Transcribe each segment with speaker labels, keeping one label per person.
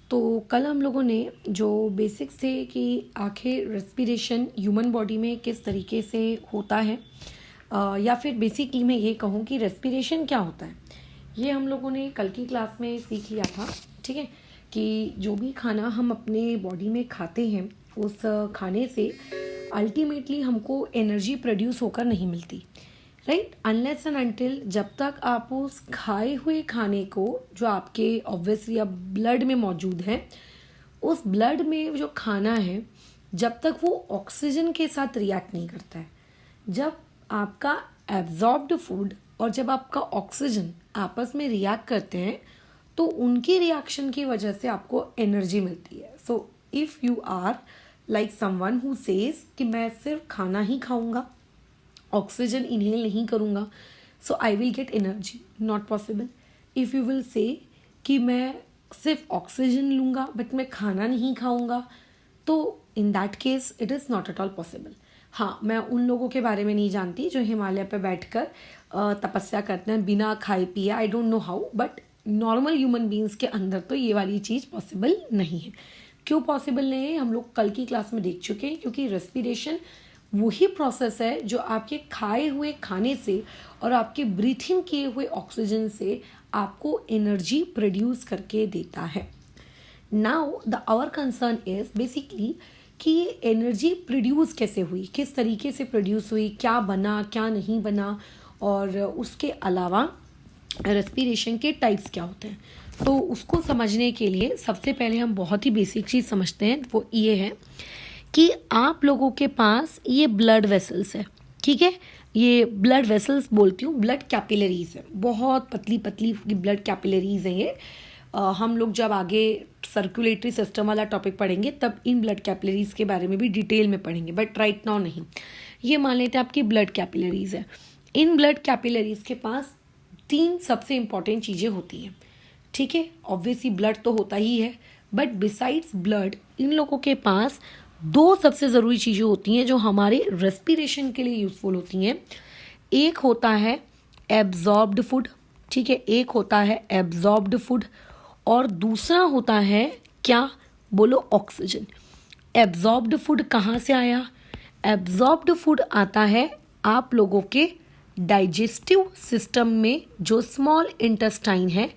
Speaker 1: तो कल हम लोगों ने जो बेसिक्स थे कि आखिर रेस्पिरेशन ह्यूमन बॉडी में किस तरीके से होता है, या फिर बेसिकली मैं ये कहूँ कि रेस्पिरेशन क्या होता है, ये हम लोगों ने कल की क्लास में सीख लिया था। ठीक है, कि जो भी खाना हम अपने बॉडी में खाते हैं उस खाने से अल्टीमेटली हमको एनर्जी प्रोड्यूस होकर नहीं मिलती, राइट, अनलेस एंड अनटिल जब तक आप उस खाए हुए खाने को जो आपके ऑब्वियसली अब ब्लड में मौजूद है, उस ब्लड में जो खाना है जब तक वो ऑक्सीजन के साथ रिएक्ट नहीं करता है, जब आपका एब्जॉर्ब्ड फूड और जब आपका ऑक्सीजन आपस में रिएक्ट करते हैं तो उनकी रिएक्शन की वजह से आपको एनर्जी मिलती है। So if you are like someone who says कि मैं सिर्फ खाना ही खाऊंगा, ऑक्सीजन इनहेल नहीं करूँगा, so I will get energy, not possible. If you will say कि मैं सिर्फ ऑक्सीजन लूँगा बट मैं खाना नहीं खाऊँगा, तो in that case it is not at all possible. हाँ, मैं उन लोगों के बारे में नहीं जानती जो हिमालय पे बैठकर तपस्या करते हैं बिना खाए पिए, I don't know how, but normal human beings के अंदर तो ये वाली चीज़ पॉसिबल नहीं है। क्यों पॉसिबल नहीं है हम लोग कल की क्लास में देख चुके हैं, क्योंकि रेस्पिरेशन वही प्रोसेस है जो आपके खाए हुए खाने से और आपके ब्रीथिंग किए हुए ऑक्सीजन से आपको एनर्जी प्रोड्यूस करके देता है। Now the our concern is basically कि ये एनर्जी प्रोड्यूस कैसे हुई, किस तरीके से प्रोड्यूस हुई, क्या बना क्या नहीं बना, और उसके अलावा रेस्पिरेशन के टाइप्स क्या होते हैं। तो उसको समझने के लिए सबसे पहले हम बहुत ही बेसिक चीज़ समझते हैं, वो ये है कि आप लोगों के पास ये ब्लड वेसल्स है। ठीक है, ये ब्लड वेसल्स बोलती हूँ, ब्लड कैपिलरीज है, बहुत पतली पतली ब्लड कैपिलरीज हैं ये। हम लोग जब आगे सर्कुलेटरी सिस्टम वाला टॉपिक पढ़ेंगे तब इन ब्लड कैपिलरीज के बारे में भी डिटेल में पढ़ेंगे, बट राइट नाउ नहीं। ये मान लेते हैं आपकी ब्लड कैपिलरीज है। इन ब्लड कैपिलरीज के पास 3 सबसे इंपॉर्टेंट चीज़ें होती हैं। ठीक है, ऑब्वियसली ब्लड तो होता ही है, बट बिसाइड्स ब्लड इन लोगों के पास 2 सबसे ज़रूरी चीज़ें होती हैं जो हमारे रेस्पिरेशन के लिए यूज़फुल होती हैं। एक होता है एब्जॉर्ब्ड फूड, ठीक है, एक होता है एब्जॉर्ब्ड फूड और दूसरा होता है क्या, बोलो, ऑक्सीजन। एब्जॉर्ब्ड फूड कहाँ से आया? एब्जॉर्ब्ड फूड आता है आप लोगों के डाइजेस्टिव सिस्टम में जो स्मॉल इंटेस्टाइन है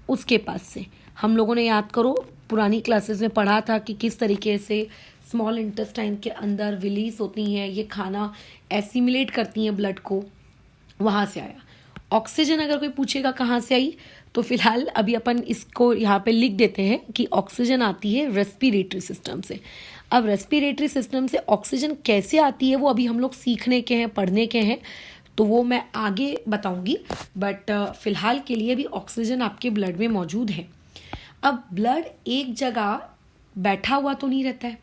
Speaker 1: उसके पास से। हम लोगों ने, याद करो, पुरानी क्लासेस में पढ़ा था कि किस तरीके से स्मॉल इंटेस्टाइन के अंदर रिलीज होती हैं ये खाना, एसिमिलेट करती हैं ब्लड को, वहाँ से आया। ऑक्सीजन अगर कोई पूछेगा कहाँ से आई, तो फिलहाल अभी अपन इसको यहाँ पे लिख देते हैं कि ऑक्सीजन आती है रेस्पिरेटरी सिस्टम से। अब रेस्पिरेटरी सिस्टम से ऑक्सीजन कैसे आती है वो अभी हम लोग सीखने के हैं, पढ़ने के हैं, तो वो मैं आगे बताऊंगी, बट फिलहाल के लिए भी ऑक्सीजन आपके ब्लड में मौजूद है। अब ब्लड एक जगह बैठा हुआ तो नहीं रहता है,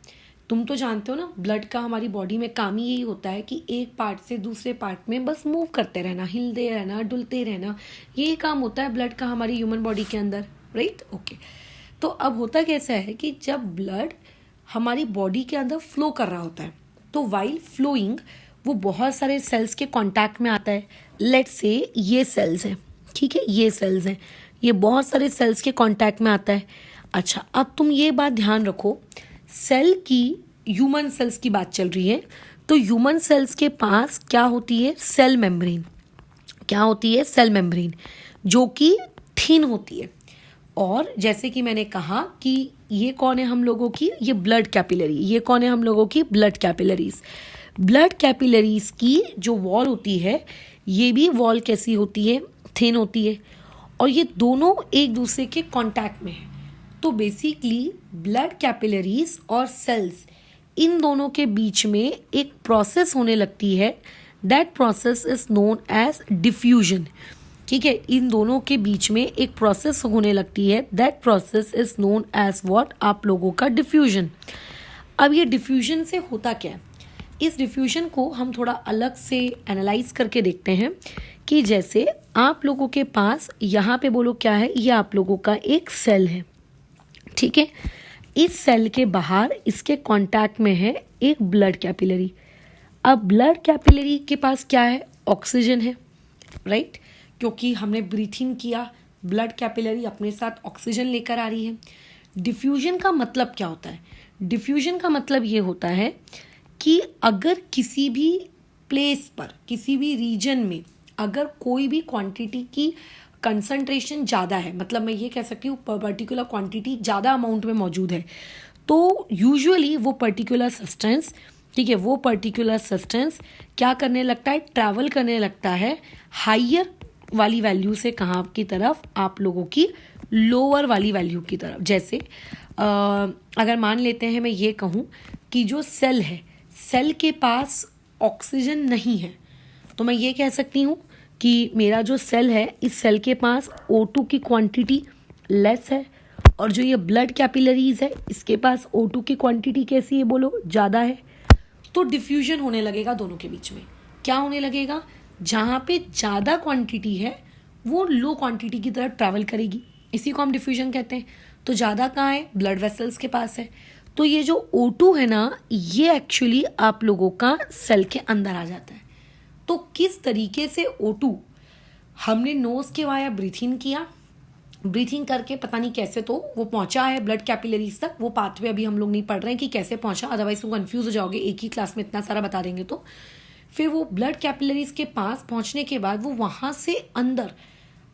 Speaker 1: तुम तो जानते हो ना, ब्लड का हमारी बॉडी में काम ही यही होता है कि एक पार्ट से दूसरे पार्ट में बस मूव करते रहना, हिलते रहना, डुलते रहना, यही काम होता है ब्लड का हमारी ह्यूमन बॉडी के अंदर, राइट, ओके। तो अब होता कैसा है कि जब ब्लड हमारी बॉडी के अंदर फ्लो कर रहा होता है, तो वाइल फ्लोइंग वो बहुत सारे सेल्स के कांटेक्ट में आता है। लेट्स से ये सेल्स हैं, ठीक है, ये सेल्स हैं, ये बहुत सारे सेल्स के कांटेक्ट में आता है। अच्छा, अब तुम ये बात ध्यान रखो, सेल की, ह्यूमन सेल्स की बात चल रही है, तो ह्यूमन सेल्स के पास क्या होती है? Cell membrane. क्या होती है? सेल मेम्ब्रेन, जो कि थिन होती है। और जैसे कि मैंने कहा कि ये कौन है हम लोगों की? ये ब्लड कैपिलरी। ये कौन है हम लोगों की? Blood capillaries. ब्लड कैपिलरीज की जो वॉल होती है, ये भी वॉल कैसी होती है? थिन होती है, और ये दोनों एक दूसरे के कांटेक्ट में है। तो बेसिकली ब्लड कैपिलरीज और सेल्स, इन दोनों के बीच में एक प्रोसेस होने लगती है, that process is known as diffusion. ठीक है, इन दोनों के बीच में एक प्रोसेस होने लगती है, that process is known as what? आप लोगों का डिफ्यूजन। अब ये डिफ्यूजन से होता क्या है? इस डिफ्यूजन को हम थोड़ा अलग से एनालाइज करके देखते हैं कि जैसे आप लोगों के पास यहाँ पे, बोलो क्या है, ये आप लोगों का एक सेल है, ठीक है, इस सेल के बाहर इसके कांटेक्ट में है एक ब्लड कैपिलरी। अब ब्लड कैपिलरी के पास क्या है? ऑक्सीजन है, राइट, क्योंकि हमने ब्रीथिंग किया, ब्लड कैपिलरी अपने साथ ऑक्सीजन लेकर आ रही है। डिफ्यूजन का मतलब क्या होता है? डिफ्यूजन का मतलब ये होता है कि अगर किसी भी प्लेस पर, किसी भी रीजन में अगर कोई भी क्वांटिटी की कंसंट्रेशन ज़्यादा है, मतलब मैं ये कह सकती हूँ पर्टिकुलर क्वांटिटी ज़्यादा अमाउंट में मौजूद है, तो यूजुअली वो पर्टिकुलर सब्सटेंस, ठीक है, वो पर्टिकुलर सब्सटेंस क्या करने लगता है? ट्रैवल करने लगता है हाइयर वाली वैल्यू से कहाँ की तरफ? आप लोगों की लोअर वाली वैल्यू की तरफ। जैसे अगर मान लेते हैं मैं ये कहूँ कि जो सेल है, सेल के पास ऑक्सीजन नहीं है, तो मैं ये कह सकती हूँ कि मेरा जो सेल है, इस सेल के पास O2 की क्वांटिटी लेस है, और जो ये ब्लड कैपिलरीज है इसके पास O2 की क्वांटिटी कैसी है बोलो? ज़्यादा है। तो डिफ्यूजन होने लगेगा दोनों के बीच में। क्या होने लगेगा? जहाँ पे ज़्यादा क्वांटिटी है वो लो क्वांटिटी की तरफ ट्रैवल करेगी, इसी को हम डिफ्यूजन कहते हैं। तो ज़्यादा कहाँ है? ब्लड वेसल्स के पास है। तो ये जो O2 है ना, ये एक्चुअली आप लोगों का सेल के अंदर आ जाता है। तो किस तरीके से O2 हमने नोज के वाया ब्रीथ इन किया, ब्रीथिंग करके पता नहीं कैसे तो वो पहुंचा है ब्लड कैपिलरीज तक। वो पाथवे अभी हम लोग नहीं पढ़ रहे हैं कि कैसे पहुंचा, अदरवाइज तुम कंफ्यूज हो जाओगे, एक ही क्लास में इतना सारा बता देंगे तो। फिर वो ब्लड कैपिलरीज के पास पहुंचने के बाद वो वहां से अंदर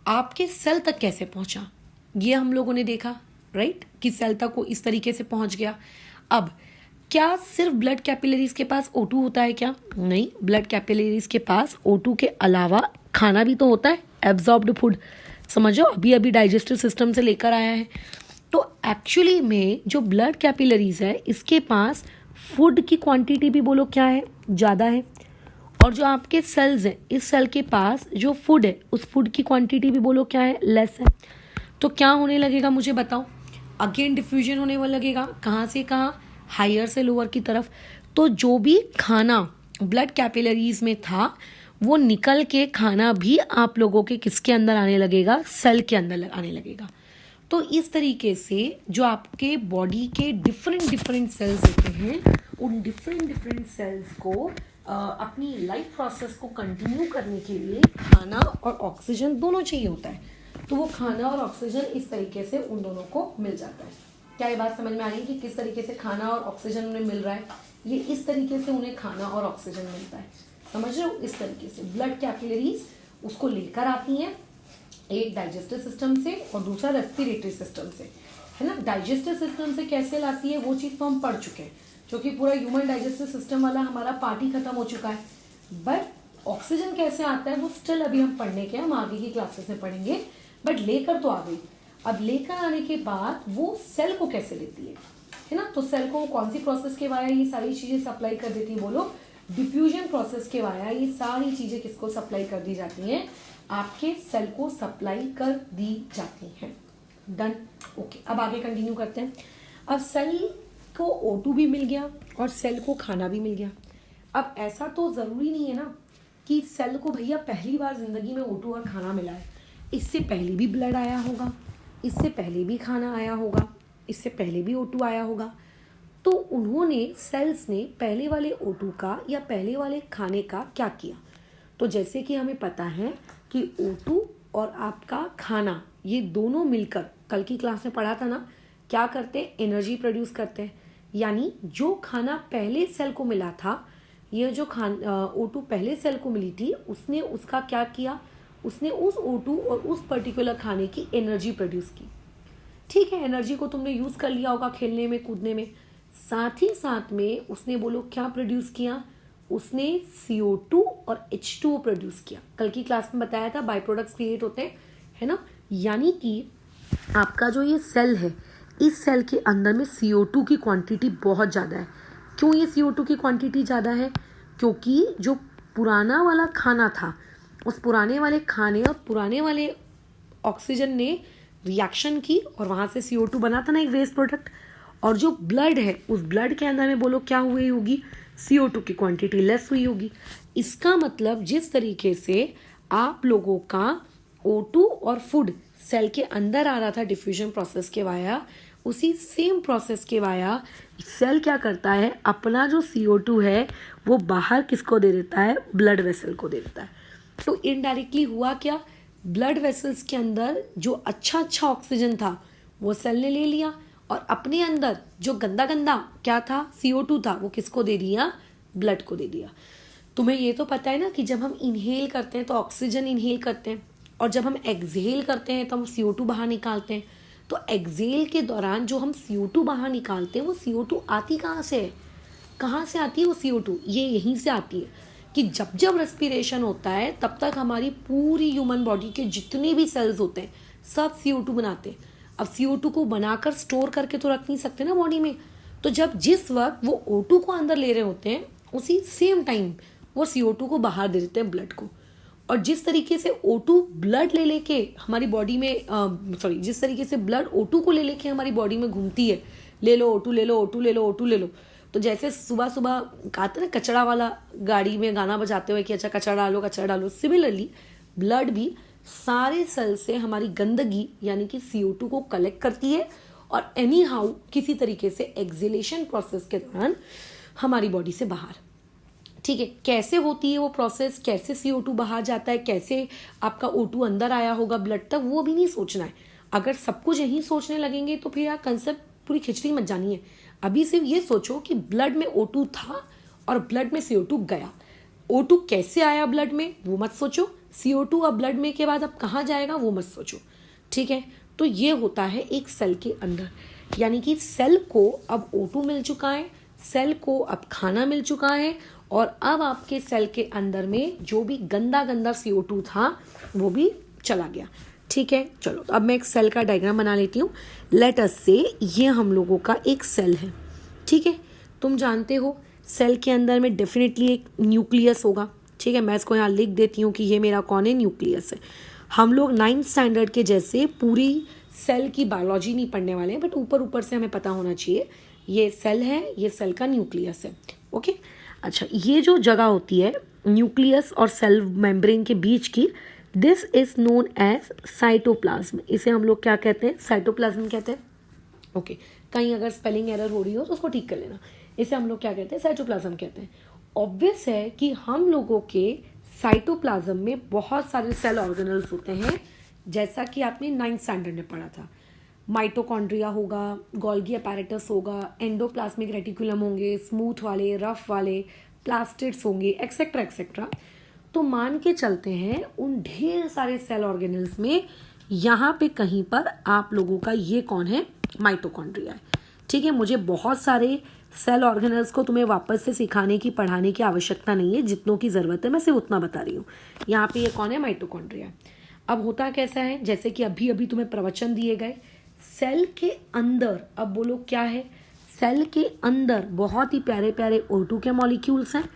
Speaker 1: आपके सेल तक कैसे पहुंचा, ये हम लोगों ने देखा, राइट, कि सेल तक वो इस तरीके से पहुंच गया। अब क्या सिर्फ ब्लड कैपिलरीज के पास O2 होता है क्या? नहीं, ब्लड कैपिलरीज के पास O2 के अलावा खाना भी तो होता है, एब्जॉर्ब्ड फूड। समझो, अभी अभी डाइजेस्टिव सिस्टम से लेकर आया है। तो एक्चुअली में जो ब्लड कैपिलरीज है इसके पास फूड की क्वांटिटी भी बोलो क्या है? ज़्यादा है। और जो आपके सेल्स हैं, इस सेल के पास जो फूड है उस फूड की क्वांटिटी भी बोलो क्या है? लेस है। तो क्या होने लगेगा मुझे बताओ? अगेन डिफ्यूजन होने वाला लगेगा। कहाँ से कहाँ? हायर से लोअर की तरफ। तो जो भी खाना ब्लड कैपिलरीज में था वो निकल के खाना भी आप लोगों के किसके अंदर आने लगेगा? सेल के अंदर आने लगेगा। तो इस तरीके से जो आपके बॉडी के डिफरेंट डिफरेंट सेल्स होते हैं, उन डिफरेंट डिफरेंट सेल्स को अपनी लाइफ प्रोसेस को कंटिन्यू करने के लिए खाना और ऑक्सीजन दोनों चाहिए होता है। तो वो खाना और ऑक्सीजन इस तरीके से उन दोनों को मिल जाता है। क्या ये बात समझ में आ रही है कि किस तरीके से खाना और ऑक्सीजन उन्हें मिल रहा है? ये इस तरीके से उन्हें खाना और ऑक्सीजन मिलता है, समझ रहे हो? इस तरीके से ब्लड कैपिलरीज उसको लेकर आती हैं, एक डाइजेस्टिव सिस्टम से और दूसरा रेस्पिरेटरी सिस्टम से, है ना। डाइजेस्टिव सिस्टम से कैसे लाती है वो चीज़ तो हम पढ़ चुके हैं, क्योंकि पूरा ह्यूमन डाइजेस्टिव सिस्टम वाला हमारा पार्ट ही खत्म हो चुका है। बट ऑक्सीजन कैसे आता है वो स्टिल अभी हम पढ़ने के, हम आगे की क्लासेस में पढ़ेंगे। बट लेकर तो आ गई। अब लेकर आने के बाद वो सेल को कैसे लेती है ना। तो सेल को कौन सी प्रोसेस के वाया ये सारी चीज़ें सप्लाई कर देती है बोलो? डिफ्यूजन प्रोसेस के वाया ये सारी चीज़ें किसको सप्लाई कर दी जाती हैं? आपके सेल को सप्लाई कर दी जाती हैं। Done, okay. अब आगे कंटिन्यू करते हैं। अब सेल को O2 भी मिल गया और सेल को खाना भी मिल गया। अब ऐसा तो ज़रूरी नहीं है ना कि सेल को भैया पहली बार ज़िंदगी में O2 और खाना मिला है। इससे पहले भी ब्लड आया होगा, इससे पहले भी खाना आया होगा, इससे पहले भी O2 आया होगा। तो उन्होंने सेल्स ने पहले वाले O2 का या पहले वाले खाने का क्या किया? तो जैसे कि हमें पता है कि O2 और आपका खाना ये दोनों मिलकर, कल की क्लास में पढ़ा था ना, क्या करते हैं? एनर्जी प्रोड्यूस करते हैं। यानी जो खाना पहले सेल को मिला था, ये जो O2 पहले सेल को मिली थी, उसने उसका क्या किया? उसने उस O2 और उस पर्टिकुलर खाने की एनर्जी प्रोड्यूस की। ठीक है, एनर्जी को तुमने यूज़ कर लिया होगा खेलने में, कूदने में। साथ ही साथ में उसने बोलो क्या प्रोड्यूस किया? उसने CO2 और H2O प्रोड्यूस किया। कल की क्लास में बताया था बाई प्रोडक्ट्स क्रिएट होते हैं, है ना। यानी कि आपका जो ये सेल है, इस सेल के अंदर में CO2 की क्वांटिटी बहुत ज़्यादा है। क्यों ये CO2 की क्वांटिटी ज़्यादा है? क्योंकि जो पुराना वाला खाना था, उस पुराने वाले खाने और पुराने वाले ऑक्सीजन ने रिएक्शन की और वहाँ से CO2 बना था ना, एक वेस्ट प्रोडक्ट। और जो ब्लड है, उस ब्लड के अंदर में बोलो क्या हुई होगी? CO2 की क्वांटिटी लेस हुई होगी। इसका मतलब जिस तरीके से आप लोगों का O2 और फूड सेल के अंदर आ रहा था डिफ्यूजन प्रोसेस के वाया, उसी सेम प्रोसेस के वाया सेल क्या करता है? अपना जो CO2 है वो बाहर किसको दे देता है? ब्लड वेसल को दे देता है। तो इनडायरेक्टली हुआ क्या? ब्लड वेसल्स के अंदर जो अच्छा ऑक्सीजन था वो सेल ने ले लिया, और अपने अंदर जो गंदा गंदा क्या था, CO2 था, वो किसको दे दिया, ब्लड को दे दिया। तुम्हें ये तो पता है ना कि जब हम इनहेल करते हैं तो ऑक्सीजन इनहेल करते हैं, और जब हम एक्सहेल करते हैं तो हम CO2 बाहर निकालते हैं। तो एक्सहेल के दौरान जो हम CO2 बाहर निकालते हैं वो CO2 आती कहाँ से है, कहाँ से आती है वो CO2, ये यहीं से आती है कि जब जब रेस्पिरेशन होता है तब तक हमारी पूरी ह्यूमन बॉडी के जितने भी सेल्स होते हैं सब CO2 बनाते हैं। अब CO2 को बनाकर स्टोर करके तो रख नहीं सकते ना बॉडी में, तो जब जिस वक्त वो O2 को अंदर ले रहे होते हैं उसी सेम टाइम वो CO2 को बाहर दे देते हैं ब्लड को। और जिस तरीके से O2 ब्लड ले लेके हमारी बॉडी में जिस तरीके से ब्लड O2 को ले लेके हमारी बॉडी में घूमती है, ले लो O2 ले लो, O2 ले लो, O2 ले लो, तो जैसे सुबह सुबह कहते ना कचरा वाला गाड़ी में गाना बजाते हुए कि अच्छा कचरा डालो कचरा डालो, सिमिलरली ब्लड भी सारे सेल से हमारी गंदगी यानी कि CO2 को कलेक्ट करती है और एनी हाउ किसी तरीके से एक्सहेलेशन प्रोसेस के दौरान हमारी बॉडी से बाहर। ठीक है, कैसे होती है वो प्रोसेस, कैसे CO2 बाहर जाता है, कैसे आपका O2 अंदर आया होगा ब्लड तक, वो भी नहीं सोचना है। अगर सब कुछ यही सोचने लगेंगे तो फिर यार कंसेप्ट पूरी खिचड़ी मच जानी है। अभी सिर्फ ये सोचो कि ब्लड में O2 था और ब्लड में CO2 गया। O2 कैसे आया ब्लड में वो मत सोचो, CO2 अब ब्लड में के बाद अब कहाँ जाएगा वो मत सोचो। ठीक है, तो ये होता है एक सेल के अंदर, यानी कि सेल को अब O2 मिल चुका है, सेल को अब खाना मिल चुका है, और अब आपके सेल के अंदर में जो भी गंदा गंदा CO2 था वो भी चला गया। ठीक है, चलो तो अब मैं एक सेल का डायग्राम बना लेती हूँ। लेट अस से ये हम लोगों का एक सेल है। ठीक है, तुम जानते हो सेल के अंदर में डेफिनेटली एक न्यूक्लियस होगा। ठीक है, मैं इसको यहाँ लिख देती हूँ कि ये मेरा कौन है, न्यूक्लियस है। हम लोग 9th स्टैंडर्ड के जैसे पूरी सेल की बायोलॉजी नहीं पढ़ने वाले हैं, बट ऊपर ऊपर से हमें पता होना चाहिए ये सेल है, ये सेल का न्यूक्लियस है। ओके, अच्छा, ये जो जगह होती है न्यूक्लियस और सेल मेम्ब्रेन के बीच की, this is known as cytoplasm. इसे हम लोग क्या कहते हैं, साइटोप्लाज्म कहते हैं। ओके, कहीं अगर स्पेलिंग एरर हो रही हो तो उसको ठीक कर लेना। इसे हम लोग क्या कहते हैं, साइटोप्लाज्म कहते हैं। ऑब्वियस है कि हम लोगों के साइटोप्लाज्म में बहुत सारे सेल ऑर्गेनल्स होते हैं, जैसा कि आपने 9th स्टैंडर्ड में पढ़ा था। माइटोकॉन्ड्रिया होगा, गोल्गी अपैरेटस होगा, एंडोप्लाज्मिक रेटिकुलम होंगे, स्मूथ वाले, रफ वाले, प्लास्टिड्स होंगे, एक्सेट्रा एक्सेट्रा। तो मान के चलते हैं उन ढेर सारे सेल ऑर्गेनल्स में यहाँ पे कहीं पर आप लोगों का ये कौन है, माइटोकॉन्ड्रिया है। ठीक है, मुझे बहुत सारे सेल ऑर्गेनल्स को तुम्हें वापस से सिखाने की पढ़ाने की आवश्यकता नहीं है, जितनों की ज़रूरत है मैं सिर्फ उतना बता रही हूँ। यहाँ पे ये कौन है, माइटोकॉन्ड्रिया। अब होता कैसा है, जैसे कि अभी अभी तुम्हें प्रवचन दिए गए, सेल के अंदर, अब बोलो क्या है, सेल के अंदर बहुत ही प्यारे प्यारे O2 के मॉलिक्यूल्स हैं,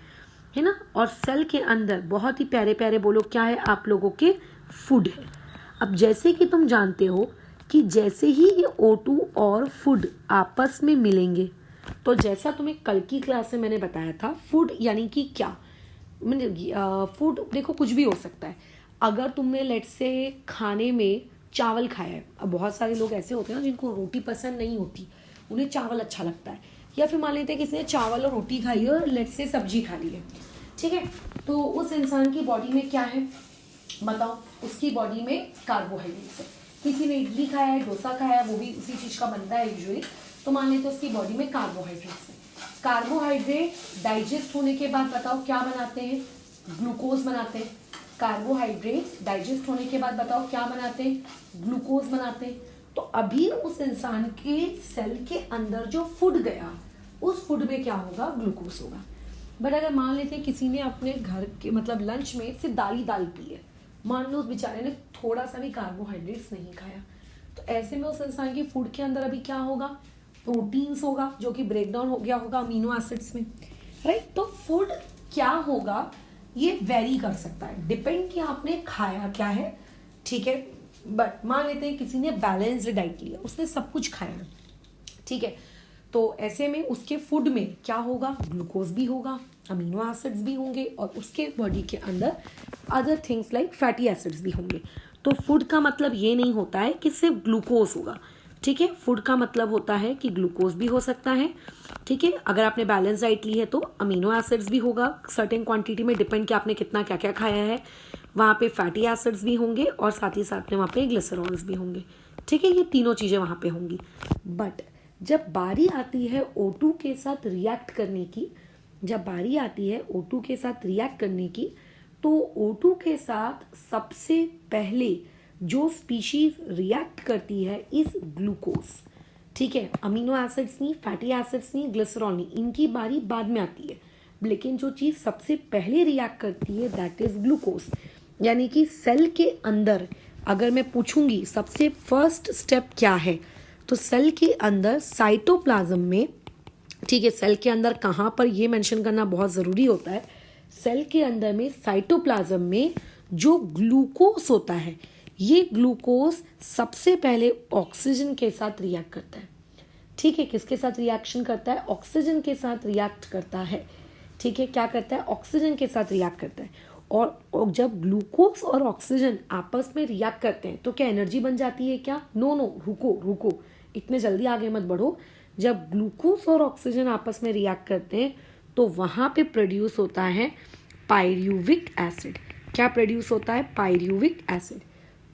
Speaker 1: है ना, और सेल के अंदर बहुत ही प्यारे प्यारे, बोलो क्या है, आप लोगों के फूड है। अब जैसे कि तुम जानते हो कि जैसे ही ये O2 और फूड आपस में मिलेंगे, तो जैसा तुम्हें कल की क्लास में मैंने बताया था, फूड यानी कि क्या, फूड देखो कुछ भी हो सकता है। अगर तुमने लेट से खाने में चावल खाया है, अब बहुत सारे लोग ऐसे होते हैं ना जिनको रोटी पसंद नहीं होती, उन्हें चावल अच्छा लगता है, या फिर मान लेते हैं किसी ने चावल और रोटी खाई है और लेट से सब्जी खा ली है। ठीक है, तो उस इंसान की बॉडी में क्या है बताओ, उसकी बॉडी में कार्बोहाइड्रेट्स है। किसी ने इडली खाया है, डोसा खाया है, वो भी उसी चीज़ का बनता है यूजुअली, तो मान लेते हैं उसकी बॉडी में कार्बोहाइड्रेट्स है। कार्बोहाइड्रेट डाइजेस्ट होने के बाद बताओ क्या बनाते हैं, ग्लूकोज बनाते हैं। कार्बोहाइड्रेट्स डाइजेस्ट होने के बाद बताओ क्या बनाते हैं, ग्लूकोज बनाते हैं। तो अभी उस इंसान के सेल के अंदर जो फूड गया, उस फूड में क्या होगा, ग्लूकोज होगा। बट अगर मान लेते हैं किसी ने अपने घर के मतलब लंच में सिर्फ दाल पी है, मान लो उस बेचारे ने थोड़ा सा भी कार्बोहाइड्रेट्स नहीं खाया, तो ऐसे में उस इंसान की फूड के अंदर अभी क्या होगा, प्रोटीन्स होगा, जो कि ब्रेकडाउन हो गया होगा अमीनो एसिड्स में, राइट। तो फूड क्या होगा ये वेरी कर सकता है, डिपेंड कि आपने खाया क्या है। ठीक है, बट मान लेते हैं किसी ने बैलेंस्ड डाइट लिया, उसने सब कुछ खाया, ठीक है, तो ऐसे में उसके फूड में क्या होगा, ग्लूकोज भी होगा, अमीनो एसिड्स भी होंगे, और उसके बॉडी के अंदर other things like fatty acids भी होंगे। तो फूड का मतलब ये नहीं होता है कि सिर्फ ग्लूकोज होगा। ठीक है, फूड का मतलब होता है कि ग्लूकोज भी हो सकता है। ठीक है, अगर आपने बैलेंस डाइट ली है तो अमीनो एसिड्स भी होगा सर्टेन क्वांटिटी में, डिपेंड कि आपने कितना क्या क्या खाया है। वहाँ पे फैटी एसिड्स भी होंगे और साथ ही साथ में वहाँ पे ग्लिसरॉल्स भी होंगे। ठीक है, ये तीनों चीज़ें वहाँ पे होंगी। बट जब बारी आती है O2 के साथ रिएक्ट करने की, जब बारी आती है O2 के साथ रिएक्ट करने की, तो O2 के साथ सबसे पहले जो स्पीशीज रिएक्ट करती है इस ग्लूकोज, ठीक है, अमीनो एसिड्स नहीं, फैटी एसिड्स नहीं, ग्लिसरॉल नहीं, इनकी बारी बाद में आती है, लेकिन जो चीज़ सबसे पहले रिएक्ट करती है दैट इज ग्लूकोज। यानी कि सेल के अंदर अगर मैं पूछूंगी सबसे फर्स्ट स्टेप क्या है, तो सेल के अंदर साइटोप्लाज्म में, ठीक है, सेल के अंदर कहाँ पर ये मेंशन करना बहुत ज़रूरी होता है, सेल के अंदर में साइटोप्लाज्म में जो ग्लूकोज होता है, ये ग्लूकोज सबसे पहले ऑक्सीजन के साथ रिएक्ट करता है, ठीक है, किसके साथ रिएक्शन करता है, ऑक्सीजन के साथ रिएक्ट करता है, ठीक है, क्या करता है, ऑक्सीजन के साथ रिएक्ट करता है। और जब ग्लूकोज और ऑक्सीजन आपस में रिएक्ट करते हैं तो क्या एनर्जी बन जाती है क्या, नो नो, रुको, इतने जल्दी आगे मत बढ़ो। जब ग्लूकोज और ऑक्सीजन आपस में रिएक्ट करते हैं तो वहाँ पे प्रोड्यूस होता है पायरूविक एसिड। क्या प्रोड्यूस होता है, पायरूविक एसिड।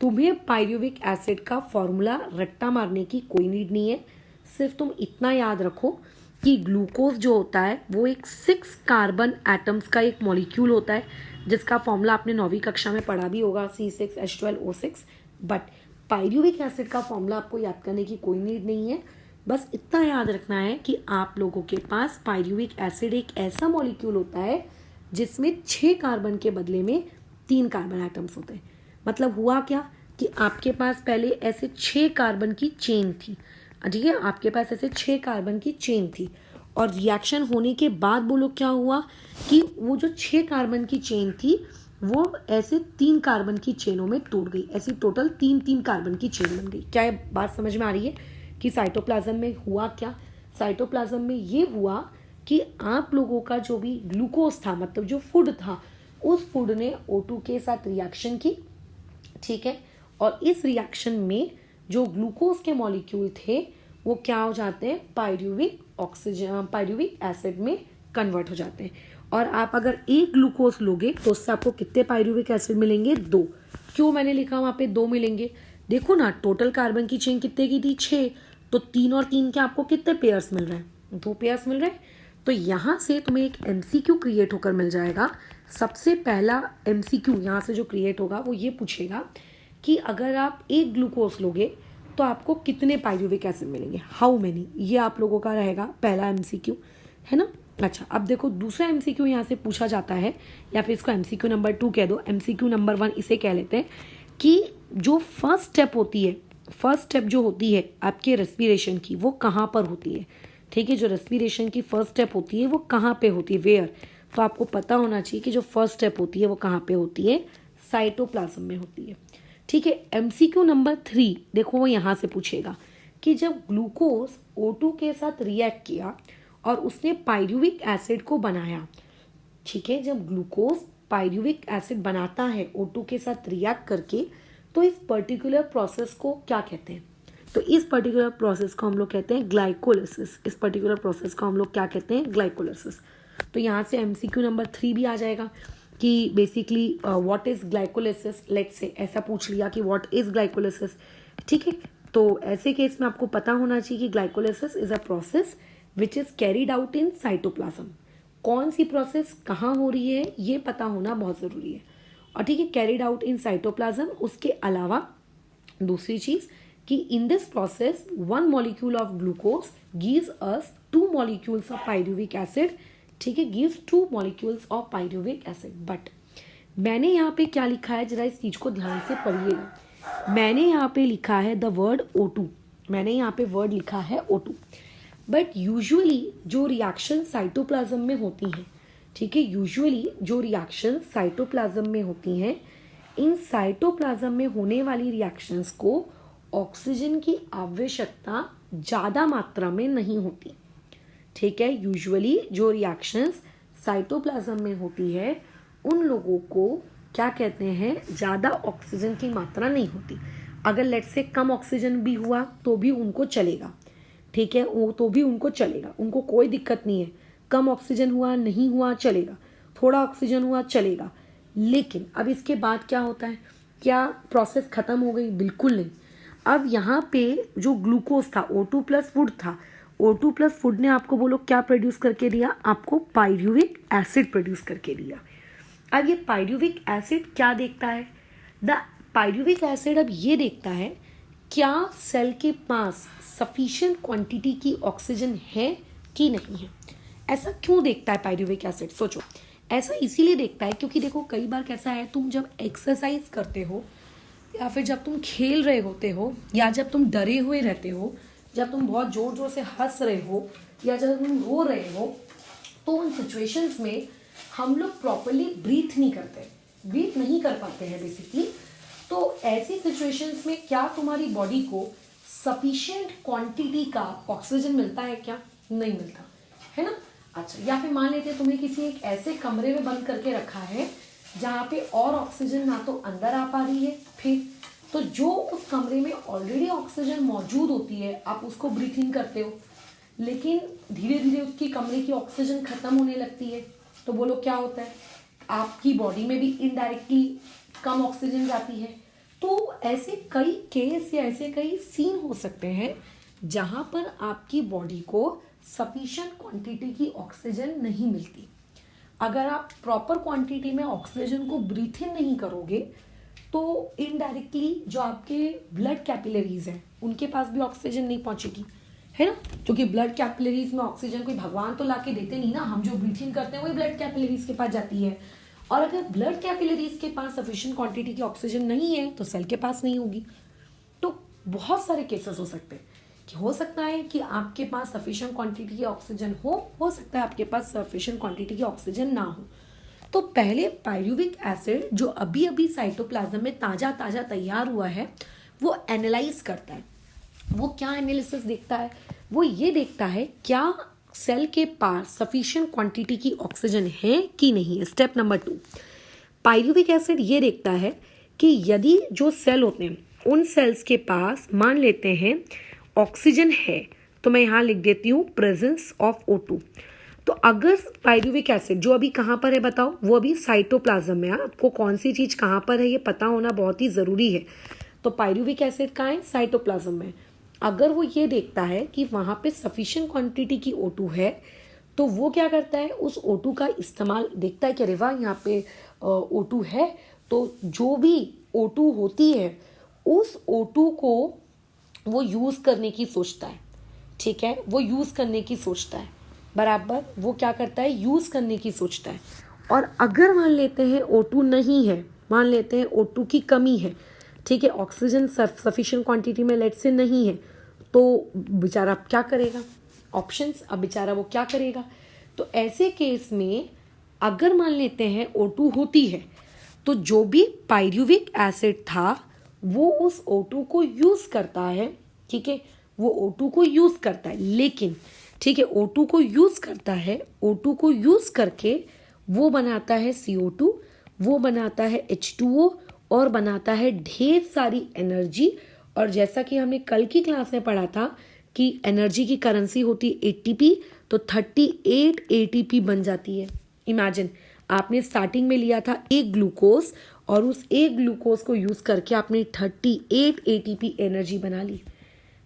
Speaker 1: तुम्हें पायरूविक एसिड का फॉर्मूला रट्टा मारने की कोई नीड नहीं है, सिर्फ तुम इतना याद रखो कि ग्लूकोज जो होता है वो एक 6 कार्बन एटम्स का एक मॉलिक्यूल होता है, जिसका फॉर्मूला आपने 9वीं कक्षा में पढ़ा भी होगा, C6H12O6। बट पायरूविक एसिड का फॉर्मूला आपको याद करने की कोई नीड नहीं है, बस इतना याद रखना है कि आप लोगों के पास पायरूविक एसिड एक ऐसा मॉलिक्यूल होता है जिसमें 6 कार्बन के बदले में 3 कार्बन एटम्स होते हैं। मतलब हुआ क्या कि आपके पास पहले ऐसे 6 कार्बन की चेन थी, ठीक है, आपके पास ऐसे 6 कार्बन की चेन थी, और रिएक्शन होने के बाद बोलो क्या हुआ कि वो जो 6 कार्बन की चेन थी वो ऐसे 3 कार्बन की चेनों में टूट गई, ऐसी टोटल 3 कार्बन की चेन बन गई। क्या ये बात समझ में आ रही है कि साइटोप्लाज्म में हुआ क्या, साइटोप्लाज्म में ये हुआ कि आप लोगों का जो भी ग्लूकोज था, मतलब जो फूड था, उस फूड ने O2 के साथ रिएक्शन की, ठीक है, और इस रिएक्शन में जो ग्लूकोज के मॉलिक्यूल थे वो क्या हो जाते हैं, पायरूविक एसिड में कन्वर्ट हो जाते हैं। और आप अगर एक ग्लूकोज लोगे तो उससे आपको कितने पायरूविक एसिड मिलेंगे, 2। क्यों मैंने लिखा वहां पे 2 मिलेंगे, देखो ना, टोटल कार्बन की चेन कितने की थी, 6, तो 3 और 3 के आपको कितने पेयर्स मिल रहे हैं, 2 पेयर्स मिल रहे हैं। तो यहाँ से तुम्हें एक MCQ क्रिएट होकर मिल जाएगा। सबसे पहला MCQ यहाँ से जो क्रिएट होगा वो ये पूछेगा कि अगर आप एक ग्लूकोज लोगे तो आपको कितने पायरूविक एसिड मिलेंगे, हाउ मेनी, ये आप लोगों का रहेगा पहला MCQ, है ना। अच्छा, अब देखो दूसरा MCQ यहाँ से पूछा जाता है, या फिर इसको MCQ नंबर 2 कह दो, MCQ नंबर 1 इसे कह लेते हैं, कि जो फर्स्ट स्टेप होती है, फर्स्ट स्टेप जो होती है आपके रेस्पिरेशन की, वो कहाँ पर होती है, ठीक है, जो रेस्पिरेशन की फर्स्ट स्टेप होती है वो कहाँ पे होती है, वेयर। तो आपको पता होना चाहिए कि जो फर्स्ट स्टेप होती है वो कहाँ पे होती है, साइटोप्लाज्म में होती है, ठीक है। MCQ नंबर 3 देखो वो यहाँ से पूछेगा कि जब ग्लूकोज O2 के साथ रिएक्ट किया और उसने पायरूविक एसिड को बनाया, ठीक है, जब ग्लूकोज पायरूविक एसिड बनाता है O2 के साथ रिएक्ट करके, तो इस पर्टिकुलर प्रोसेस को क्या कहते हैं, तो इस पर्टिकुलर प्रोसेस को हम लोग कहते हैं ग्लाइकोलिसिस। इस पर्टिकुलर प्रोसेस को हम लोग क्या कहते हैं, ग्लाइकोलिसिस। तो यहाँ से MCQ नंबर 3 भी आ जाएगा कि basically what is glycolysis, let's say ऐसा पूछ लिया कि व्हाट इज ग्लाइकोलिसिस, ठीक है। तो ऐसे केस में आपको पता होना चाहिए कि glycolysis is a process which is carried out in cytoplasm. कौन सी प्रोसेस कहाँ हो रही है ये पता होना बहुत ज़रूरी है, और ठीक है, कैरिड आउट इन साइटोप्लाज्म। उसके अलावा दूसरी चीज़ कि in this process 1 molecule of glucose gives us 2 molecules of pyruvic acid, ठीक है, gives 2 molecules of pyruvic acid. But मैंने यहाँ पे क्या लिखा है, जरा इस चीज़ को ध्यान से पढ़िएगा। मैंने यहाँ पे लिखा है द वर्ड O2, मैंने यहाँ पे वर्ड लिखा है O2, बट यूजुअली जो रिएक्शन साइटोप्लाज्म में होती हैं, ठीक है, यूजुअली जो रिएक्शन साइटोप्लाज्म में होती हैं, इन साइटोप्लाज्म में होने वाली रिएक्शंस को ऑक्सीजन की आवश्यकता ज़्यादा मात्रा में नहीं होती, ठीक है। यूजुअली जो रिएक्शंस साइटोप्लाज्म में होती है उन लोगों को क्या कहते हैं, ज़्यादा ऑक्सीजन की मात्रा नहीं होती। अगर लेट्स से कम ऑक्सीजन भी हुआ तो भी उनको चलेगा, ठीक है, वो तो भी उनको चलेगा, उनको कोई दिक्कत नहीं है। कम ऑक्सीजन हुआ, नहीं हुआ, चलेगा, थोड़ा ऑक्सीजन हुआ, चलेगा। लेकिन अब इसके बाद क्या होता है, क्या प्रोसेस खत्म हो गई, बिल्कुल नहीं। अब यहाँ पे जो ग्लूकोज था, O2 प्लस फूड था, O2 प्लस फूड ने आपको बोलो क्या प्रोड्यूस करके दिया, आपको पायरुविक एसिड प्रोड्यूस करके दिया। अब ये पायरुविक एसिड क्या देखता है, द पायरुविक एसिड अब ये देखता है क्या सेल के पास सफिशिएंट क्वांटिटी की ऑक्सीजन है कि नहीं है। ऐसा क्यों देखता है पायरुविक एसिड, सोचो। ऐसा इसीलिए देखता है क्योंकि देखो कई बार कैसा है, तुम जब एक्सरसाइज करते हो या फिर जब तुम खेल रहे होते हो या जब तुम डरे हुए रहते हो, जब तुम बहुत जोर जोर से हंस रहे हो या जब तुम रो रहे हो, तो उन सिचुएशंस में हम लोग प्रॉपरली ब्रीथ नहीं करते, ब्रीथ नहीं कर पाते हैं बेसिकली। तो ऐसी सिचुएशंस में क्या तुम्हारी बॉडी को सफिशिएंट क्वांटिटी का ऑक्सीजन मिलता है, क्या नहीं मिलता है ना। अच्छा, या फिर मान लेते हैं तुम्हें किसी एक ऐसे कमरे में बंद करके रखा है जहाँ पे और ऑक्सीजन ना तो अंदर आ पा रही है, फिर तो जो उस कमरे में ऑलरेडी ऑक्सीजन मौजूद होती है आप उसको ब्रीथ इन करते हो, लेकिन धीरे धीरे उसकी कमरे की ऑक्सीजन खत्म होने लगती है, तो बोलो क्या होता है, आपकी बॉडी में भी इनडायरेक्टली कम ऑक्सीजन जाती है। तो ऐसे कई केस या ऐसे कई सीन हो सकते हैं जहाँ पर आपकी बॉडी को सफिशिएंट क्वांटिटी की ऑक्सीजन नहीं मिलती। अगर आप प्रॉपर क्वांटिटी में ऑक्सीजन को ब्रीथ इन नहीं करोगे तो इनडायरेक्टली जो आपके ब्लड कैपिलरीज हैं उनके पास भी ऑक्सीजन नहीं पहुंचेगी, है ना। क्योंकि ब्लड कैपिलरीज में ऑक्सीजन कोई भगवान तो लाके देते नहीं ना, हम जो ब्रीथ इन करते हैं वही ब्लड कैपिलरीज के पास जाती है। और अगर ब्लड कैपिलरीज के पास सफिशिएंट क्वांटिटी की ऑक्सीजन नहीं है तो सेल के पास नहीं होगी। तो बहुत सारे केसेस हो सकते हैं कि हो सकता है कि आपके पास सफिशिएंट क्वांटिटी की ऑक्सीजन हो सकता है आपके पास सफिशिएंट क्वांटिटी की ऑक्सीजन ना हो। तो पहले पायरुविक एसिड जो अभी अभी साइटोप्लाज्म में ताज़ा ताज़ा तैयार हुआ है वो एनालाइज करता है। वो क्या एनालिसिस देखता है, वो ये देखता है क्या सेल के पास सफिशिएंट क्वांटिटी की ऑक्सीजन है कि नहीं है। स्टेप नंबर 2, पायरुविक एसिड ये देखता है कि यदि जो सेल होते हैं उन सेल्स के पास मान लेते हैं ऑक्सीजन है, तो मैं यहाँ लिख देती हूँ प्रेजेंस ऑफ O2। तो अगर पायरुविक एसिड जो अभी कहाँ पर है बताओ, वो अभी साइटोप्लाज्म में है। आपको कौन सी चीज़ कहाँ पर है ये पता होना बहुत ही ज़रूरी है। तो पायरुविक एसिड कहाँ है, साइटोप्लाज्म में। अगर वो ये देखता है कि वहाँ पे सफिशिएंट क्वांटिटी की O2 है तो वो क्या करता है, उस O2 का इस्तेमाल देखता है कि अरे वाह यहाँ पे O2 है, तो जो भी O2 होती है उस O2 को वो यूज़ करने की सोचता है। ठीक है, वो यूज़ करने की सोचता है, बराबर वो क्या करता है, यूज़ करने की सोचता है। और अगर मान लेते हैं O2 नहीं है, मान लेते हैं O2 की कमी है, ठीक है, ऑक्सीजन सफिशिएंट क्वांटिटी में लेट से नहीं है, तो बेचारा क्या करेगा, ऑप्शंस, अब बेचारा वो क्या करेगा। तो ऐसे केस में अगर मान लेते हैं O2 होती है तो जो भी पायरुविक एसिड था वो उस O2 को यूज़ करता है। ठीक है, वो O2 को यूज़ करता है, लेकिन ठीक है O2 को यूज़ करता है, O2 को यूज़ करके वो बनाता है CO2, वो बनाता है H2O और बनाता है ढेर सारी एनर्जी। और जैसा कि हमने कल की क्लास में पढ़ा था कि एनर्जी की करेंसी होती है ATP, तो 38 ATP बन जाती है। इमेजिन आपने स्टार्टिंग में लिया था एक ग्लूकोज और उस एक ग्लूकोज को यूज़ करके आपने 38 ATP एनर्जी बना ली।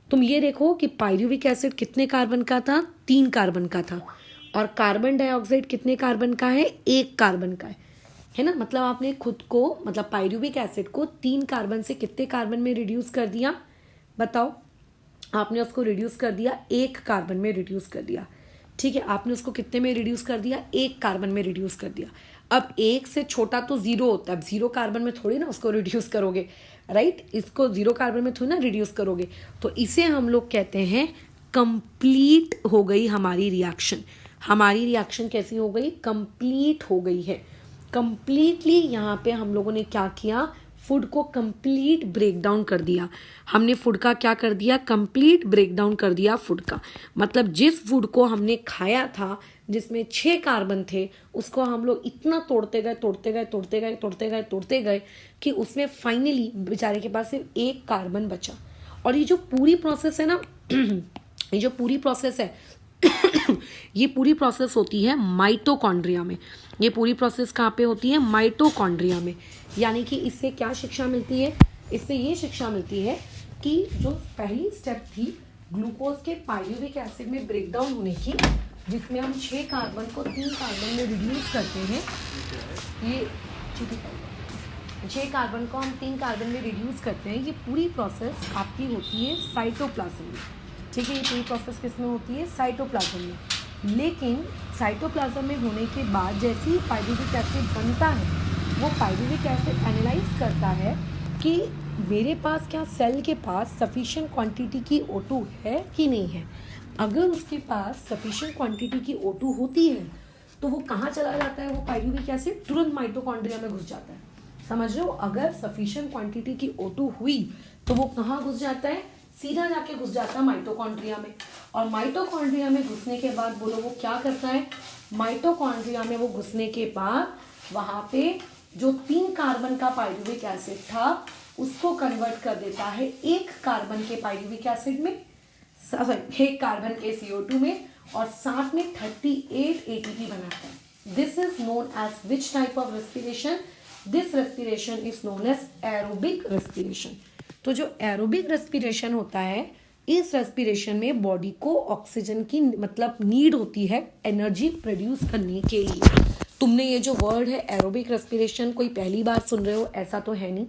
Speaker 1: तुम ये देखो कि पायरुविक एसिड कितने कार्बन का था, 3 कार्बन का था, और कार्बन डाइऑक्साइड कितने कार्बन का है, 1 कार्बन का है ना। मतलब आपने खुद को, मतलब पायरुविक एसिड को 3 कार्बन से कितने कार्बन में रिड्यूस कर दिया बताओ, आपने उसको रिड्यूस कर दिया 1 कार्बन में रिड्यूस कर दिया। ठीक है, आपने उसको कितने में रिड्यूस कर दिया, 1 कार्बन में रिड्यूस कर दिया। अब 1 से छोटा तो 0 होता है, अब 0 कार्बन में थोड़ी ना उसको रिड्यूस करोगे, राइट, इसको 0 कार्बन में थोड़ी ना रिड्यूस करोगे। तो इसे हम लोग कहते हैं कंप्लीट हो गई हमारी रिएक्शन। हमारी रिएक्शन कैसी हो गई, कंप्लीट हो गई है। कंप्लीटली यहाँ पे हम लोगों ने क्या किया, फूड को कंप्लीट ब्रेक डाउन कर दिया। हमने फूड का क्या कर दिया, कंप्लीट ब्रेक डाउन कर दिया फूड का। मतलब जिस फूड को हमने खाया था जिसमें 6 कार्बन थे, उसको हम लोग इतना तोड़ते गए कि उसमें फाइनली बेचारे के पास सिर्फ 1 कार्बन बचा। और ये जो पूरी प्रोसेस है ना ये जो पूरी प्रोसेस है ये पूरी प्रोसेस होती है माइटोकॉन्ड्रिया में। ये पूरी प्रोसेस कहाँ पे होती है, माइटोकॉन्ड्रिया में। यानी कि इससे क्या शिक्षा मिलती है, इससे ये शिक्षा मिलती है कि जो पहली स्टेप थी ग्लूकोज के पायरुविक एसिड में ब्रेकडाउन होने की, जिसमें हम 6 कार्बन को 3 कार्बन में रिड्यूस करते हैं। ये 6 कार्बन को हम 3 कार्बन में रिड्यूस करते हैं। ये पूरी प्रोसेस आपकी होती है साइटोप्लाज्म में। ठीक है, ये पूरी प्रोसेस किस में होती है? साइटोप्लाज्म में। लेकिन साइटोप्लाज्म में होने के बाद जैसे ही पायरुविक एसिड बनता है, वो पायरुविक एसिड एनालाइज करता है कि मेरे पास क्या सेल के पास सफिशिएंट क्वांटिटी की O2 है कि नहीं है। अगर उसके पास सफिशिएंट क्वांटिटी की O2 होती है तो वो कहाँ चला जाता है? वो पायरुविक एसिड तुरंत माइटोकॉन्ड्रिया में घुस जाता है। समझ रहे हो? अगर सफिशिएंट क्वांटिटी की O2 हुई तो वो कहाँ घुस जाता है? सीधा जाके घुस जाता है माइटोकॉन्ड्रिया में। और माइटोकॉन्ड्रिया में घुसने के बाद बोलो वो क्या करता है? माइटोकॉन्ड्रिया में वो घुसने के बाद वहाँ पे जो 3 कार्बन का पायरुविक एसिड था उसको कन्वर्ट कर देता है 1 कार्बन के पायरुविक एसिड में, सॉरी 1 कार्बन के CO2 में, और साथ में 38 ATP बनाता है। This is known as which type of respiration? This respiration is known as aerobic respiration. तो जो एरोबिक रेस्पिरेशन होता है, इस रेस्पिरेशन में बॉडी को ऑक्सीजन की मतलब नीड होती है एनर्जी प्रोड्यूस करने के लिए। तुमने ये जो वर्ड है एरोबिक रेस्पिरेशन कोई पहली बार सुन रहे हो ऐसा तो है नहीं,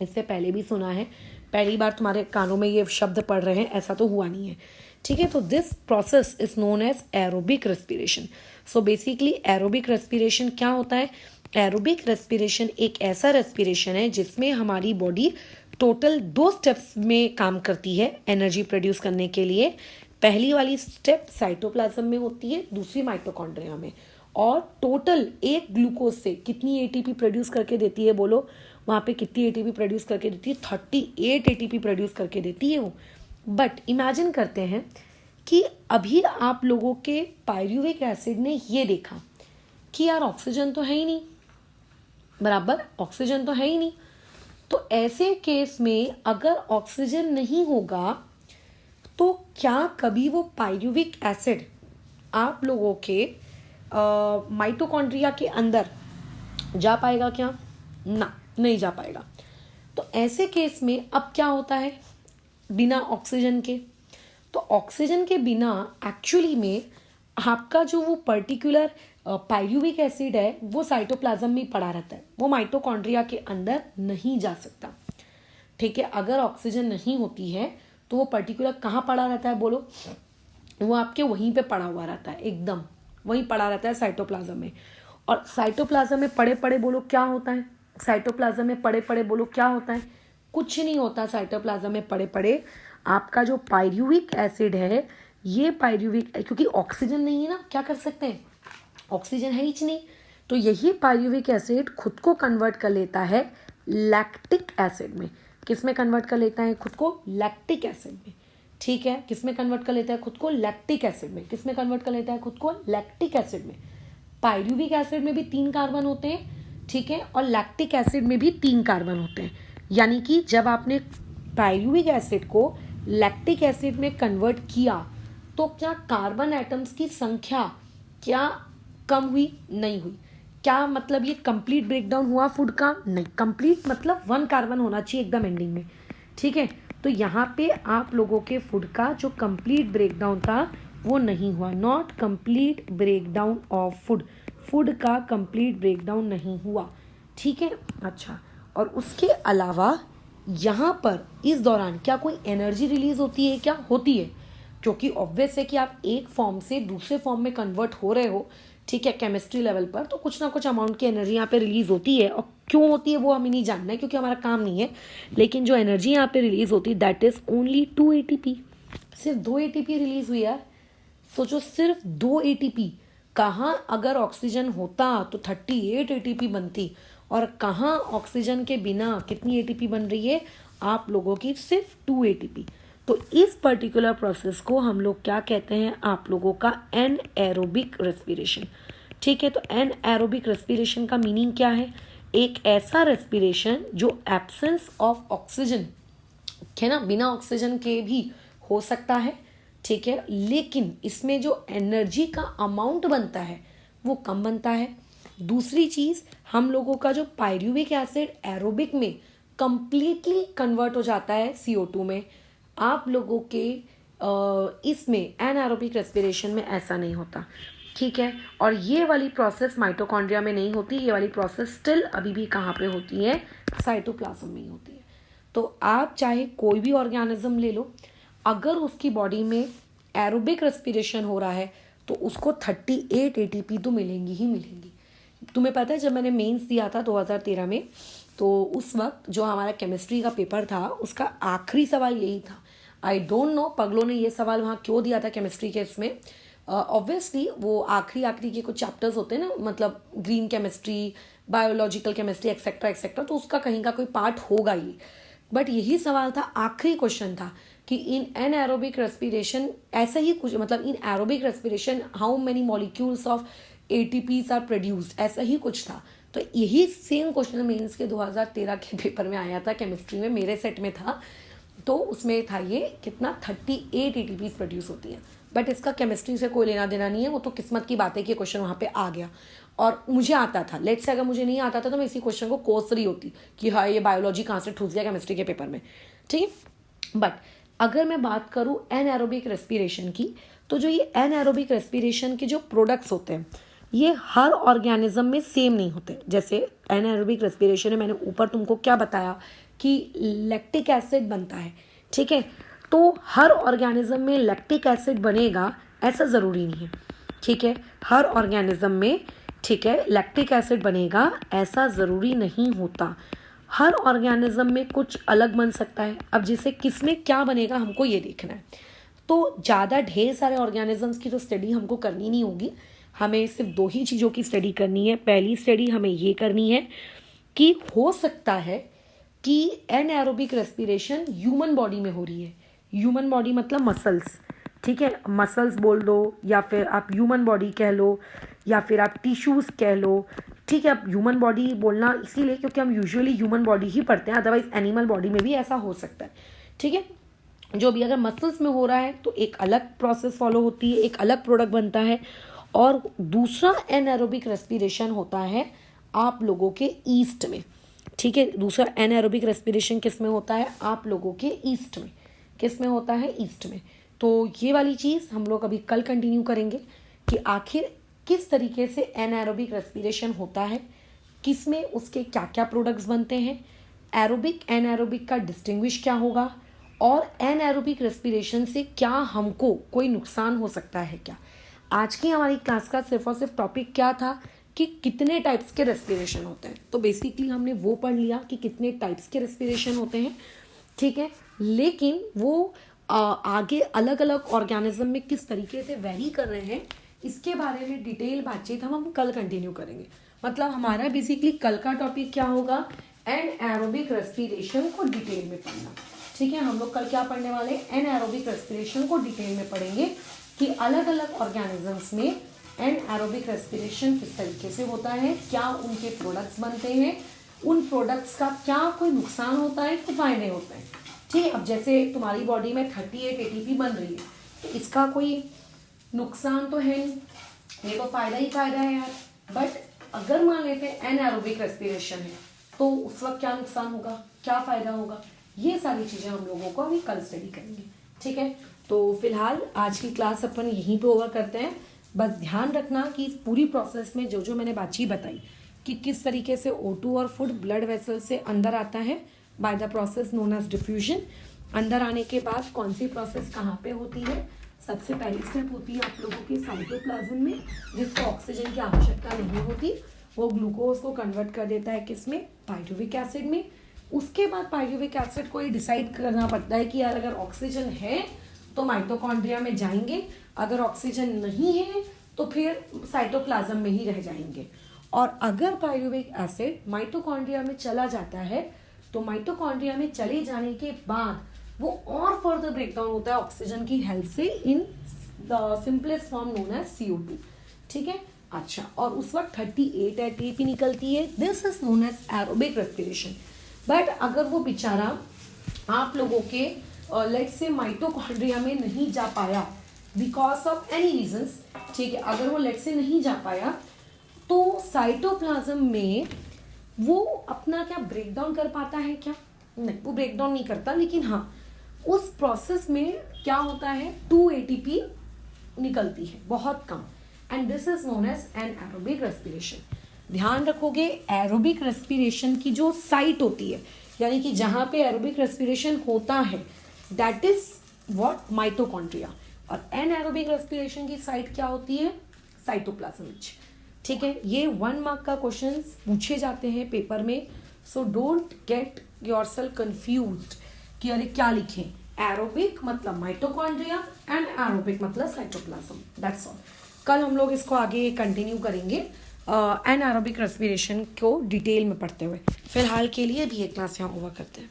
Speaker 1: इससे पहले भी सुना है, पहली बार तुम्हारे कानों में ये शब्द पढ़ रहे हैं ऐसा तो हुआ नहीं है। ठीक है, तो this process is known as aerobic respiration. So basically aerobic respiration क्या होता है? एरोबिक रेस्पिरेशन एक ऐसा रेस्पिरेशन है जिसमें हमारी बॉडी टोटल 2 स्टेप्स में काम करती है एनर्जी प्रोड्यूस करने के लिए। पहली वाली स्टेप साइटोप्लाज्म में होती है, दूसरी माइटोकॉन्ड्रिया में। और टोटल एक ग्लूकोज से कितनी एटीपी प्रोड्यूस करके देती है? बोलो वहाँ पे कितनी एटीपी प्रोड्यूस करके देती है? 38 एटीपी प्रोड्यूस करके देती है वो। बट इमेजिन करते हैं कि अभी आप लोगों के पायरुविक एसिड ने ये देखा कि यार ऑक्सीजन तो है ही नहीं, बराबर ऑक्सीजन तो है ही नहीं। तो ऐसे केस में अगर ऑक्सीजन नहीं होगा तो क्या कभी वो पायरुविक एसिड आप लोगों के माइटोकॉन्ड्रिया के अंदर जा पाएगा क्या? ना, नहीं जा पाएगा। तो ऐसे केस में अब क्या होता है बिना ऑक्सीजन के? तो ऑक्सीजन के बिना एक्चुअली में आपका जो वो पर्टिकुलर पायरुविक एसिड है वो साइटोप्लाज्म में पड़ा रहता है, वो माइटोकॉन्ड्रिया के अंदर नहीं जा सकता। ठीक है, अगर ऑक्सीजन नहीं होती है तो वो पर्टिकुलर कहाँ पड़ा रहता है? बोलो वो आपके वहीं पे पड़ा हुआ रहता है, एकदम वहीं पड़ा रहता है साइटोप्लाज्म में। और साइटोप्लाज्म में पड़े पड़े बोलो क्या होता है? साइटोप्लाज्म में पड़े पड़े बोलो क्या होता है? कुछ नहीं होता। साइटोप्लाज्म में पड़े पड़े आपका जो पायरुविक एसिड है, ये पायरुविक, क्योंकि ऑक्सीजन नहीं है ना, क्या कर सकते हैं? ऑक्सीजन है ही नहीं। तो यही पायरुविक एसिड खुद को कन्वर्ट कर लेता है लैक्टिक एसिड में। किस में कन्वर्ट कर लेता है खुद को? लैक्टिक एसिड में। ठीक है, किस में कन्वर्ट कर लेता है खुद को? लैक्टिक एसिड में। किस में कन्वर्ट कर लेता है खुद को? लैक्टिक एसिड में। पायरुविक एसिड में भी 3 कार्बन होते हैं, ठीक है, और लैक्टिक एसिड में भी 3 कार्बन होते हैं। यानी कि जब आपने पायरुविक एसिड को लैक्टिक एसिड में कन्वर्ट किया तो क्या कार्बन एटम्स की संख्या क्या कम हुई? नहीं हुई। क्या मतलब ये कंप्लीट ब्रेकडाउन हुआ फूड का? नहीं। कंप्लीट मतलब 1 कार्बन होना चाहिए एकदम एंडिंग में। ठीक है, तो यहाँ पे आप लोगों के फूड का जो कंप्लीट ब्रेकडाउन था वो नहीं हुआ। Not complete breakdown of food, food का कंप्लीट ब्रेकडाउन नहीं हुआ। ठीक है, अच्छा, और उसके अलावा यहाँ पर इस दौरान क्या कोई एनर्जी रिलीज होती है? क्या होती है? क्योंकि ऑब्वियस है कि आप एक फॉर्म से दूसरे फॉर्म में कन्वर्ट हो रहे हो, ठीक है, केमिस्ट्री लेवल पर, तो कुछ ना कुछ अमाउंट की एनर्जी यहाँ पे रिलीज होती है। और क्यों होती है वो हमें नहीं जानना है क्योंकि हमारा काम नहीं है। लेकिन जो एनर्जी यहाँ पे रिलीज होती है दैट इज ओनली 2 ATP। सिर्फ 2 ATP रिलीज हुई यार। सोचो, सिर्फ 2 ATP। कहाँ अगर ऑक्सीजन होता तो 38 ATP बनती, और कहाँ ऑक्सीजन के बिना कितनी ATP बन रही है आप लोगों की? सिर्फ 2 ATP। तो इस पर्टिकुलर प्रोसेस को हम लोग क्या कहते हैं आप लोगों का? Anaerobic respiration. ठीक है, तो एनएरोबिक रेस्पिरेशन का मीनिंग क्या है? एक ऐसा रेस्पिरेशन जो एब्सेंस ऑफ ऑक्सीजन है ना, बिना ऑक्सीजन के भी हो सकता है। ठीक है, लेकिन इसमें जो एनर्जी का अमाउंट बनता है वो कम बनता है। दूसरी चीज, हम लोगों का जो पायरुविक एसिड एरोबिक में कंप्लीटली कन्वर्ट हो जाता है CO2 में। आप लोगों के इसमें एनारोबिक रेस्पिरेशन में ऐसा नहीं होता, ठीक है। और ये वाली प्रोसेस माइटोकॉन्ड्रिया में नहीं होती, ये वाली प्रोसेस स्टिल अभी भी कहाँ पे होती है, साइटोप्लाज्म में ही होती है। तो आप चाहे कोई भी ऑर्गेनिज्म ले लो, अगर उसकी बॉडी में एरोबिक रेस्पिरेशन हो रहा है तो उसको 38 एटीपी तो मिलेंगी ही मिलेंगी। तुम्हें पता है जब मैंने मेंस दिया था 2013 में, तो उस वक्त जो हमारा केमिस्ट्री का पेपर था उसका आखिरी सवाल यही था। आई डोंट नो पगलों ने ये सवाल वहाँ क्यों दिया था केमिस्ट्री के इसमें। ऑब्वियसली वो आखिरी के कुछ चैप्टर्स होते हैं ना, मतलब green chemistry, biological chemistry etcetera etcetera, तो उसका कहीं का कोई पार्ट होगा ही। बट यही सवाल था, आखिरी क्वेश्चन था कि इन एनएरोबिक रेस्पिरेशन ऐसा ही कुछ, मतलब in aerobic respiration how many molecules of ATPs are produced, ऐसा ही कुछ था। तो यही सेम क्वेश्चन मेंस के 2013 के पेपर में आया था, केमिस्ट्री में मेरे सेट में था। तो उसमें था ये कितना 38 एटीपीज प्रोड्यूस होती हैं। बट इसका केमिस्ट्री से कोई लेना देना नहीं है, वो तो किस्मत की बात है कि क्वेश्चन वहाँ पे आ गया और मुझे आता था। लेट्स से अगर मुझे नहीं आता था तो मैं इसी क्वेश्चन को कोस रही होती कि हाँ ये बायोलॉजी कहाँ से ठूस गया केमिस्ट्री के पेपर में, ठीक है। बट अगर मैं बात करूँ एनएरोबिक रेस्पिरेशन की, तो जो ये एनएरोबिक रेस्पिरेशन के जो प्रोडक्ट्स होते हैं ये हर ऑर्गेनिज्म में सेम नहीं होते। जैसे एनएरोबिक रेस्पिरेशन में मैंने ऊपर तुमको क्या बताया कि लैक्टिक एसिड बनता है, ठीक है। तो हर ऑर्गेनिज्म में लैक्टिक एसिड बनेगा ऐसा ज़रूरी नहीं है, ठीक है। हर ऑर्गेनिज्म में, ठीक है, लैक्टिक एसिड बनेगा ऐसा ज़रूरी नहीं होता। हर ऑर्गेनिज्म में कुछ अलग बन सकता है। अब जैसे किसमें क्या बनेगा हमको ये देखना है। तो ज़्यादा ढेर सारे ऑर्गेनिजम्स की तो स्टडी हमको करनी नहीं होगी, हमें सिर्फ 2 ही चीज़ों की स्टडी करनी है। पहली स्टडी हमें ये करनी है कि हो सकता है कि एनएरोबिक रेस्पिरेशन ह्यूमन बॉडी में हो रही है। ह्यूमन बॉडी मतलब मसल्स, ठीक है, मसल्स बोल दो या फिर आप ह्यूमन बॉडी कह लो या फिर आप टिश्यूज़ कह लो, ठीक है। अब ह्यूमन बॉडी बोलना इसीलिए क्योंकि हम यूजुअली ह्यूमन बॉडी ही पढ़ते हैं, अदरवाइज एनिमल बॉडी में भी ऐसा हो सकता है, ठीक है। जो भी अगर मसल्स में हो रहा है तो एक अलग प्रोसेस फॉलो होती है, एक अलग प्रोडक्ट बनता है। और दूसरा एनएरोबिक रेस्पिरेशन होता है आप लोगों के ईस्ट में, ठीक है। दूसरा एनएरोबिक रेस्पिरेशन किस में होता है, आप लोगों के ईस्ट में। किस में होता है, ईस्ट में। तो ये वाली चीज़ हम लोग अभी कल कंटिन्यू करेंगे कि आखिर किस तरीके से एनएरोबिक रेस्पिरेशन होता है, किस में उसके क्या क्या प्रोडक्ट्स बनते हैं, एरोबिक एनएरोबिक का डिस्टिंग्विश क्या होगा, और एनएरोबिक रेस्पिरेशन से क्या हमको कोई नुकसान हो सकता है क्या। आज की हमारी क्लास का सिर्फ और सिर्फ टॉपिक क्या था कि कितने टाइप्स के रेस्पिरेशन होते हैं। तो बेसिकली हमने वो पढ़ लिया कि कितने टाइप्स के रेस्पिरेशन होते हैं, ठीक है। लेकिन वो आगे अलग अलग ऑर्गेनिज्म में किस तरीके से वेरी कर रहे हैं इसके बारे में डिटेल बातचीत हम कल कंटिन्यू करेंगे। मतलब हमारा बेसिकली कल का टॉपिक क्या होगा, एनएरोबिक रेस्पिरेशन को डिटेल में पढ़ना, ठीक है। हम लोग कल क्या पढ़ने वाले, एनएरोबिक रेस्पिरेशन को डिटेल में पढ़ेंगे कि अलग अलग ऑर्गेनिजम्स में एनएरोबिक रेस्पिरेशन किस तरीके से होता है, क्या उनके प्रोडक्ट्स बनते हैं, उन प्रोडक्ट्स का क्या कोई नुकसान होता है कि फायदे होते हैं, ठीक है। अब जैसे तुम्हारी बॉडी में 38 एटीपी बन रही है तो इसका कोई नुकसान तो है नहीं, ये तो फायदा ही फायदा है यार। बट अगर मान लेते हैं एनएरोबिक रेस्पिरेशन है तो उस वक्त क्या नुकसान होगा, क्या फायदा होगा, ये सारी चीजें हम लोगों को अभी कल स्टडी करेंगे, ठीक है। तो फिलहाल आज की क्लास अपन यहीं पे ओवर करते हैं। बस ध्यान रखना कि इस पूरी प्रोसेस में जो जो मैंने बातचीत बताई कि किस तरीके से O2 और फूड ब्लड वेसल से अंदर आता है by the process known as diffusion. अंदर आने के बाद कौन सी प्रोसेस कहाँ पे होती है, सबसे पहली स्टेप होती है आप लोगों के साइटोप्लाज्म में, जिसको ऑक्सीजन की आवश्यकता नहीं होती, वो ग्लूकोज को कन्वर्ट कर देता है किसमें, पाइरुविक एसिड में। उसके बाद पाइरुविक एसिड को ये डिसाइड करना पड़ता है कि यार अगर ऑक्सीजन है तो माइटोकॉन्ड्रिया में जाएंगे, अगर ऑक्सीजन नहीं है तो फिर साइटोप्लाज्म में ही रह जाएंगे। और अगर पाइरुविक एसिड माइटोकॉन्ड्रिया में चला जाता है तो माइटोकॉन्ड्रिया में चले जाने के बाद वो और फर्दर ब्रेकडाउन होता है ऑक्सीजन की हेल्प से in the simplest form known as CO2, ठीक है। अच्छा, और उस वक्त 38 एटीपी निकलती है, this is known as aerobic respiration. But अगर वो बेचारा आप लोगों के लेट्स से माइटोकॉन्ड्रिया में नहीं जा पाया बिकॉज ऑफ एनी रीजंस, ठीक है, अगर वो लेट्स से नहीं जा पाया तो साइटोप्लाज्म में वो अपना क्या ब्रेकडाउन कर पाता है क्या, नहीं वो ब्रेकडाउन नहीं करता, लेकिन हाँ उस प्रोसेस में क्या होता है, 2 ATP निकलती है, बहुत कम, and this is known as anaerobic respiration. ध्यान रखोगे एरोबिक रेस्पिरेशन की जो साइट होती है, यानी कि जहां पे एरोबिक रेस्पिरेशन होता है, दैट इज व्हाट, माइटोकॉन्ड्रिया। और एनारोबिक रेस्पिरेशन की साइट क्या होती है, साइटोप्लाज्म में। ठीक है, ये 1 मार्क का क्वेश्चन पूछे जाते हैं पेपर में, so don't get yourself confused कि अरे क्या लिखें। एरोबिक मतलब माइटोकॉन्ड्रिया एंड एरोबिक मतलब साइटोप्लाज्म, दैट्स ऑल। कल हम लोग इसको आगे कंटिन्यू करेंगे एनारोबिक रेस्पिरेशन को डिटेल में पढ़ते हुए। फिलहाल के लिए भी ये क्लास यहाँ ओवर करते हैं।